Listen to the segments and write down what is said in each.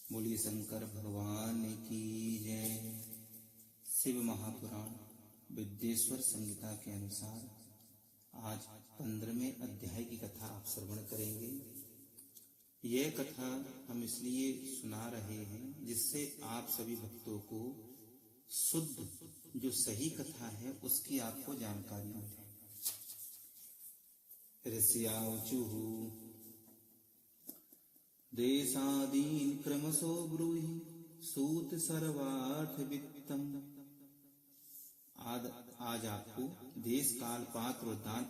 बोलिए शंकर भगवान की जय। शिव महापुराण विद्येश्वर संहिता के अनुसार आज 15वें अध्याय की कथा आप श्रवण करेंगे। यह कथा हम इसलिए सुना रहे हैं जिससे आप सभी भक्तों को शुद्ध जो सही कथा है उसकी आपको जानकारी मिले। ऋषियावचुः देशादीन क्रमशो ब्रूहि सूत सर्वार्थ वित्तम। आज आपको देश काल पात्र और दान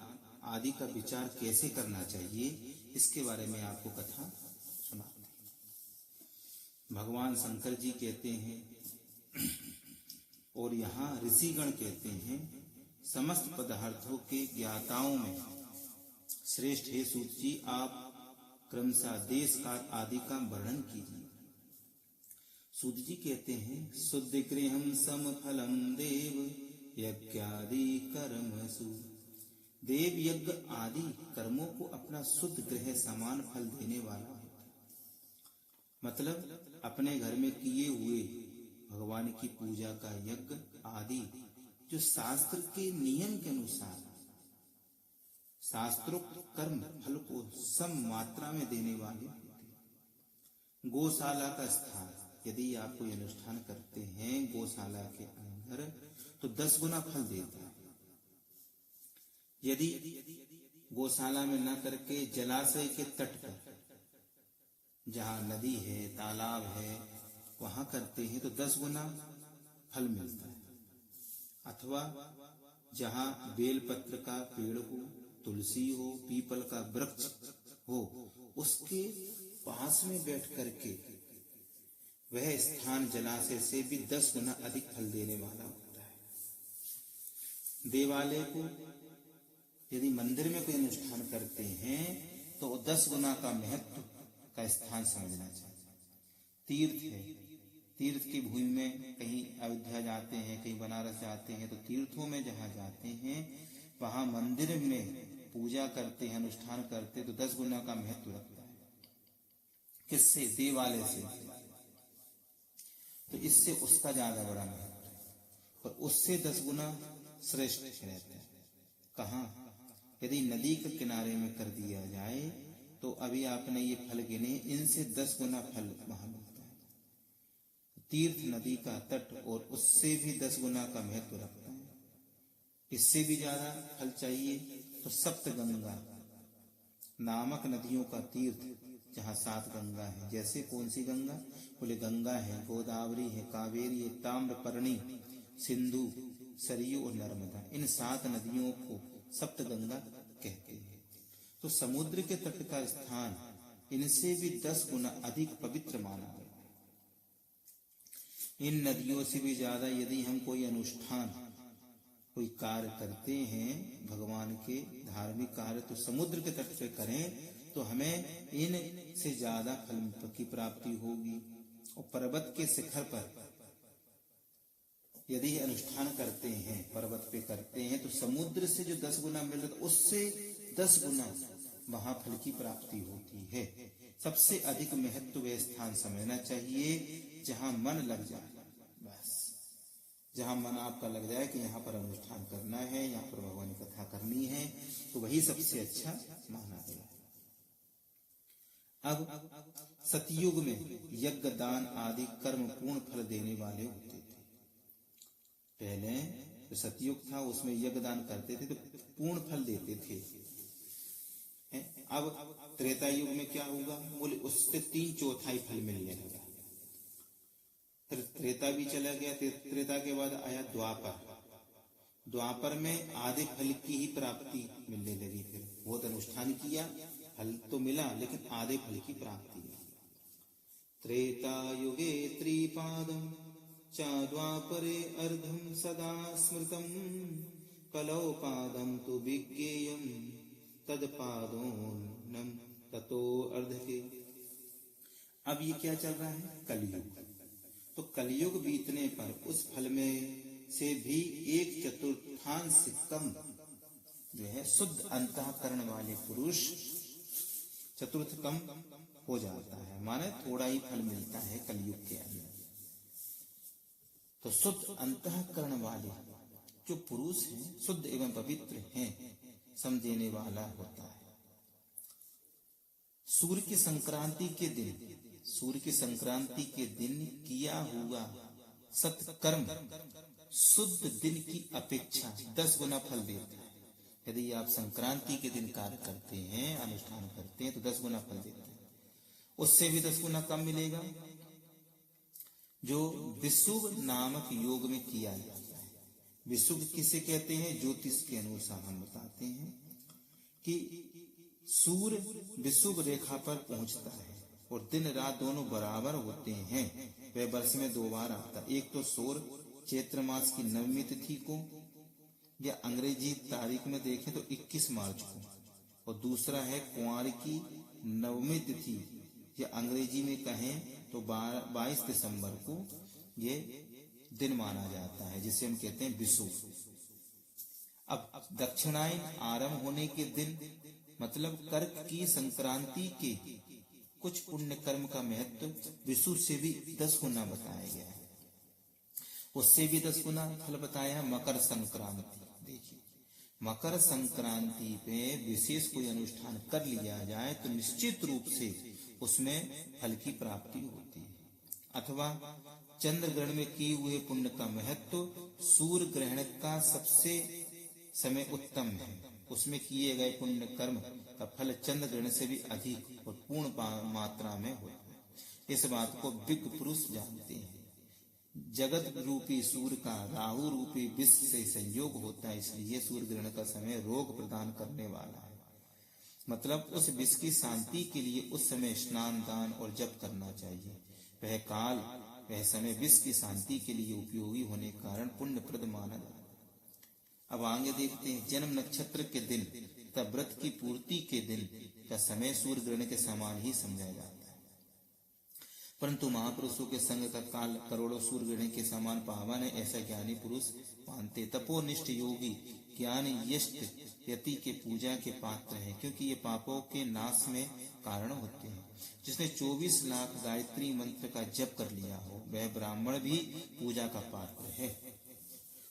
आदि का विचार कैसे करना चाहिए इसके बारे में आपको कथा सुनाते हैं। भगवान शंकर जी कहते हैं और यहाँ ऋषिगण कहते हैं, समस्त पदार्थों के ज्ञाताओं में श्रेष्ठ हे सूत जी, आप क्रमशः देश काल आदि का वर्णन कीजिए। सूत जी कहते हैं, शुद्ध गृहम सम फलम देव यज्ञादि कर्मसु। देव यज्ञ आदि कर्मों को अपना शुद्ध गृह समान फल देने वाला होता है। मतलब अपने घर में किए हुए भगवान की पूजा का यज्ञ आदि जो शास्त्र के नियम के अनुसार शास्त्रोक्त कर्म फल को सम मात्रा में देने वाले होते हैं। गौशाला का स्थान यदि आप कोई अनुष्ठान करते हैं गौशाला के अंदर तो 10 गुना फल देता है। यदि गौशाला में न करके जलाशय के तट पर जहाँ नदी है तालाब है वहां करते हैं तो 10 गुना फल मिलता है। अथवा जहाँ बेलपत्र का पेड़ हो, तुलसी हो, पीपल का वृक्ष हो, उसके पास में बैठ करके वह स्थान जलाशय से भी 10 गुना अधिक फल देने वाला होता है। देवालय को यदि मंदिर में कोई अनुष्ठान करते हैं तो 10 गुना का महत्व का स्थान समझना चाहिए। तीर्थ है, तीर्थ की भूमि में कहीं अयोध्या जाते हैं, कहीं बनारस जाते हैं तो तीर्थों में जहाँ जाते हैं वहां मंदिर में पूजा करते हैं, अनुष्ठान करते तो 10 गुना का महत्व रखता है। किससे? देवालय से। तो इससे उसका ज्यादा बड़ा महत्व है और उससे 10 गुना श्रेष्ठ रहता है। कहाँ? यदि नदी के किनारे में कर दिया जाए तो अभी आपने ये फल गिने, इनसे 10 गुना फल वहां मिलता है। तीर्थ नदी का तट और उससे भी 10 गुना का महत्व रखता है। इससे भी ज्यादा फल चाहिए तो सप्तगंगा नामक नदियों का तीर्थ जहाँ 7 गंगा है। जैसे कौन सी गंगा? बोले गंगा है, गोदावरी है, कावेरी है, ताम्रपर्णी, सिंधु, सरयू और नर्मदा। इन 7 नदियों को सप्तगंगा कहते हैं। तो समुद्र के तट का स्थान इनसे भी 10 गुना अधिक पवित्र माना गया। इन नदियों से भी ज्यादा यदि हम कोई अनुष्ठान कोई कार्य करते हैं भगवान के धार्मिक कार्य तो समुद्र के तट पे करें तो हमें इन से ज्यादा फल की प्राप्ति होगी। और पर्वत के शिखर पर यदि अनुष्ठान करते हैं, पर्वत पे करते हैं तो समुद्र से जो 10 गुना मिल रहा है उससे 10 गुना वहां फल की प्राप्ति होती है। सबसे अधिक महत्व वह स्थान समझना चाहिए जहां मन लग जाए। बस जहां मन आपका लग जाए कि यहाँ पर अनुष्ठान करना है, यहाँ पर भगवान की कथा करनी है, तो वही सबसे अच्छा माना गया। अब सतयुग में यज्ञ दान आदि कर्म पूर्ण फल देने वाले होते थे। पहले जो सतयुग था उसमें यज्ञ दान करते थे तो पूर्ण फल देते थे। अब त्रेता युग में क्या होगा? बोले उससे 3/4 फल मिलने लगा। फिर त्रेता भी चला गया, त्रेता के बाद आया द्वापर। द्वापर में आधे फल की ही प्राप्ति मिलने लगी। फिर बहुत अनुष्ठान किया, फल तो मिला लेकिन आधे फल की प्राप्ति मिली। त्रेता युगे त्रिपादम च द्वापरे अर्धम सदा स्मृतम कलौ पादम तु विज्ञेयम तदपादोन्नम ततो अर्धके। अब ये क्या चल रहा है? कलयुग। तो कलयुग बीतने पर उस फल में से भी 1/4 कम जो है शुद्ध अंतःकरण वाले पुरुष चतुर्थ कम हो जाता है, माने थोड़ा ही फल मिलता है कलयुग के अंदर। तो शुद्ध अंतःकरण वाले जो पुरुष हैं, शुद्ध एवं पवित्र हैं, समझने वाला होता है। सूर्य की संक्रांति के दिन किया हुआ सत्कर्म शुद्ध दिन की अपेक्षा 10 गुना फल देता है। यदि आप संक्रांति के दिन कार्य करते हैं, अनुष्ठान करते हैं, तो 10 गुना फल देता है। उससे भी 10 गुना कम मिलेगा जो विषुव नामक योग में किया जाता है। विषुव किसे कहते हैं? ज्योतिष के अनुसार हम बताते हैं कि सूर्य विषुव रेखा पर पहुंचता है और दिन रात दोनों बराबर होते हैं। वह वर्ष में 2 बार आता है। एक तो सौर चैत्र मास की नवमी तिथि को, या अंग्रेजी तारीख में देखें तो 21 मार्च को, और दूसरा है कुंवार की नवमी तिथि, या अंग्रेजी में कहें तो 22 दिसंबर को ये दिन माना जाता है, जिसे हम कहते हैं विषुव। अब दक्षिणायन आरंभ होने के दिन, मतलब कर्क की संक्रांति के कुछ पुण्य कर्म का महत्व विषुव से भी 10 गुना बताया गया है। उससे भी 10 गुना फल बताया मकर संक्रांति। देखिए, मकर संक्रांति पे विशेष कोई अनुष्ठान कर लिया जाए तो निश्चित रूप से उसमें फल की प्राप्ति होती है। अथवा चंद्र ग्रहण में किए हुए पुण्य का महत्व सूर्य ग्रहण का सबसे समय उत्तम है। उसमें किए गए पुण्य कर्म का फल चंद्र ग्रहण से भी अधिक और पूर्ण मात्रा में होता है। इस बात को विज्ञ पुरुष जानते हैं। जगत रूपी सूर्य का राहु रूपी विष से संयोग होता है, इसलिए सूर्य ग्रहण का समय रोग प्रदान करने वाला है। मतलब उस विष की शांति के लिए उस समय स्नान, दान और जप करना चाहिए। वह काल, वह समय विष की शांति के लिए उपयोगी होने के कारण पुण्यप्रद माना जाता है। अब आगे देखते हैं, जन्म नक्षत्र के दिन तथा व्रत की पूर्ति के दिन का समय सूर्य ग्रहण के समान ही समझा जाता है। परंतु महापुरुषों के संग का काल करोड़ों सूर्य ग्रहण के समान पावन है, ऐसा ज्ञानी पुरुष मानते। तपोनिष्ठ योगी ज्ञान यष्ट यति के पूजा के पात्र हैं, क्योंकि ये पापों के नाश में कारण होते हैं। जिसने 24 लाख गायत्री मंत्र का जप कर लिया हो, वह ब्राह्मण भी पूजा का पात्र है।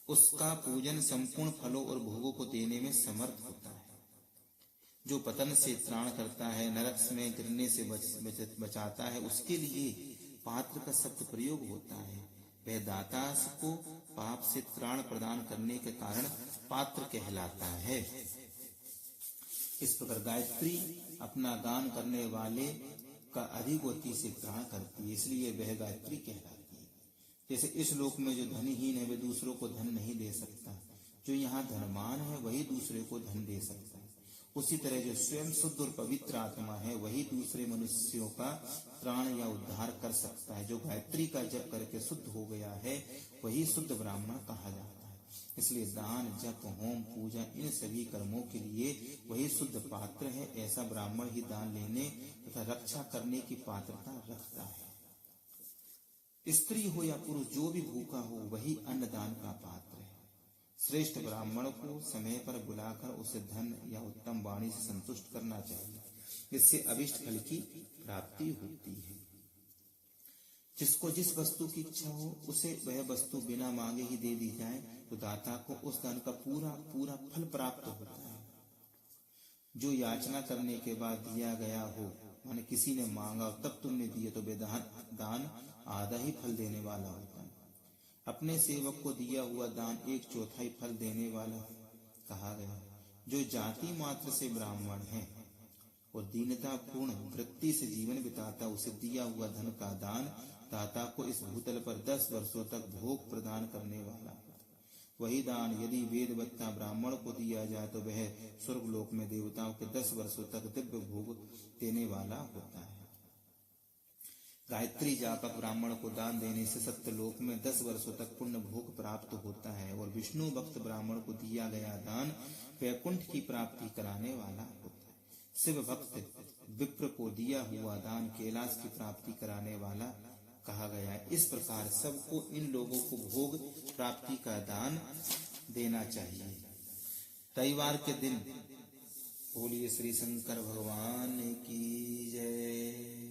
उसका पूजन संपूर्ण फलों और भोगों को देने में समर्थ होता है। जो पतन से त्राण करता है, नरक में गिरने से बचाता है, उसके लिए पात्र का शब्द प्रयोग होता है। वह दाता को पाप से त्राण प्रदान करने के कारण पात्र कहलाता है। इस प्रकार गायत्री अपना गान करने वाले का अधिक गति से ग्रहण करती है, इसलिए वह गायत्री कहलाती है। जैसे इस लोक में जो धनहीन है वह दूसरों को धन नहीं दे सकता, जो यहाँ धनवान है वही दूसरे को धन दे सकता है। उसी तरह जो स्वयं शुद्ध और पवित्र आत्मा है वही दूसरे मनुष्यों का त्राण या उद्धार कर सकता है। जो गायत्री का जप करके शुद्ध हो गया है वही शुद्ध ब्राह्मण कहा जाता है। इसलिए दान, जप, होम, पूजा इन सभी कर्मों के लिए वही शुद्ध पात्र है। ऐसा ब्राह्मण ही दान लेने तथा रक्षा करने की पात्रता रखता है। स्त्री हो या पुरुष, जो भी भूखा हो वही अन्नदान का पात्र है। श्रेष्ठ ब्राह्मण को समय पर बुलाकर उसे धन या उत्तम वाणी से संतुष्ट करना चाहिए, जिससे अभिष्ट फल की प्राप्ति होती है। जिसको जिस वस्तु की इच्छा हो उसे वह वस्तु बिना मांगे ही दे दी जाए तो दाता को उस दान का पूरा पूरा फल प्राप्त होता है। जो याचना करने के बाद दिया गया हो, माने किसी ने मांगा और तब तुमने दिए, तो दान आधा ही फल देने वाला होता है। अपने सेवक को दिया हुआ दान 1/4 फल देने वाला कहा गया। जो जाति मात्र से ब्राह्मण है और दीनता पूर्ण वृत्ति से जीवन बिताता, उसे दिया हुआ धन का दान दाता को इस भूतल पर 10 वर्षों तक भोग प्रदान करने वाला है। वही दान यदि वेदवत्ता ब्राह्मण को दिया जाए तो वह स्वर्गलोक में देवताओं के 10 वर्षों तक दिव्य भोग देने वाला होता है। गायत्री जापक ब्राह्मण को दान देने से सत्यलोक में 10 वर्षों तक पुण्य भोग प्राप्त होता है। और विष्णु भक्त ब्राह्मण को दिया गया दान वैकुंठ की प्राप्ति कराने वाला होता है। शिव भक्त विप्र को दिया हुआ दान कैलाश की प्राप्ति कराने वाला कहा गया है। इस प्रकार सबको इन लोगों को भोग प्राप्ति का दान देना चाहिए। रविवार के दिन बोलिए श्री शंकर भगवान की जय।